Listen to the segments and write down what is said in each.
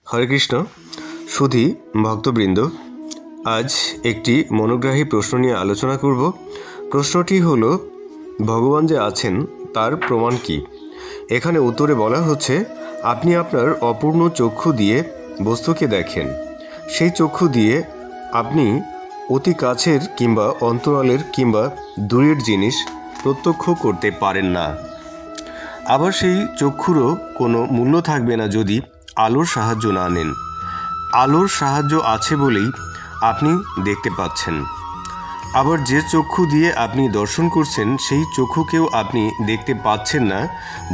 হরে কৃষ্ণ। সুধী ভক্তবৃন্দ, আজ একটি মনোগ্রাহী প্রশ্ন নিয়ে আলোচনা করব। প্রশ্নটি হলো, ভগবান যে আছেন তার প্রমাণ কি? এখানে উত্তরে বলা হচ্ছে, আপনি আপনার অপূর্ণ চক্ষু দিয়ে বস্তুকে দেখেন। সেই চক্ষু দিয়ে আপনি অতি কাছের কিংবা অন্তরালের কিংবা দূরের জিনিস প্রত্যক্ষ করতে পারেন না। আবার সেই চক্ষুরও কোনো মূল্য থাকবে না যদি আলোর সাহায্য না নেন। আলোর সাহায্য আছে বলেই আপনি দেখতে পাচ্ছেন। আবার যে চক্ষু দিয়ে আপনি দর্শন করছেন সেই চক্ষুকেও আপনি দেখতে পাচ্ছেন না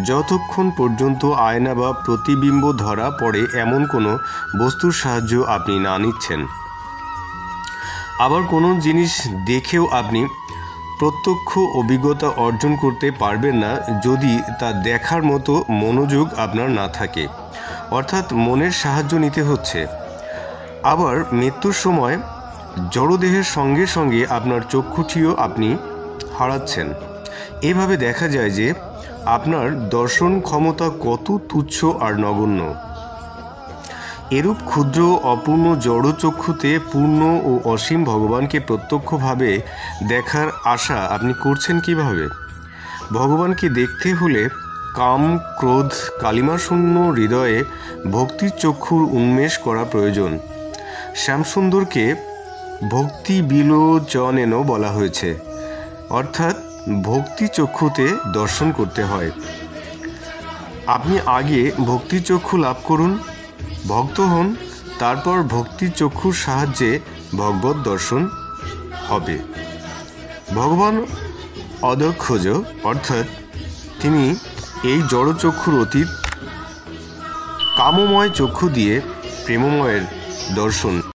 যতক্ষণ পর্যন্ত আয়না বা প্রতিবিম্ব ধরা পড়ে এমন কোনো বস্তুর সাহায্য আপনি না নিচ্ছেন। আবার কোনো জিনিস দেখেও আপনি প্রত্যক্ষ অভিজ্ঞতা অর্জন করতে পারবেন না যদি তা দেখার মতো মনোযোগ আপনার না থাকে, অর্থাৎ মনের সাহায্য নিতে হচ্ছে। আবার মৃত্যুর সময় জড়দেহের সঙ্গে সঙ্গে আপনার চক্ষুটিও আপনি হারাচ্ছেন। এভাবে দেখা যায় যে আপনার দর্শন ক্ষমতা কত তুচ্ছ আর নগণ্য। এরূপ ক্ষুদ্র অপূর্ণ জড় চক্ষুতে পূর্ণ ও অসীম ভগবানকে প্রত্যক্ষভাবে দেখার আশা আপনি করছেন কিভাবে? ভগবানকে দেখতে হলে কাম ক্রোধ কালিমাশূন্য হৃদয়ে ভক্তির চক্ষুর উন্মেষ করা প্রয়োজন। শ্যামসুন্দরকে ভক্তি বিলোচনেনও বলা হয়েছে, অর্থাৎ ভক্তি চক্ষুতে দর্শন করতে হয়। আপনি আগে ভক্তি চক্ষু লাভ করুন, ভক্ত হন, তারপর ভক্তি চক্ষুর সাহায্যে ভগবত দর্শন হবে। ভগবান অদক্ষজ, অর্থাৎ তিনি এই জড়চক্ষুর অতীত কামময় চক্ষু দিয়ে প্রেমময়ের দর্শন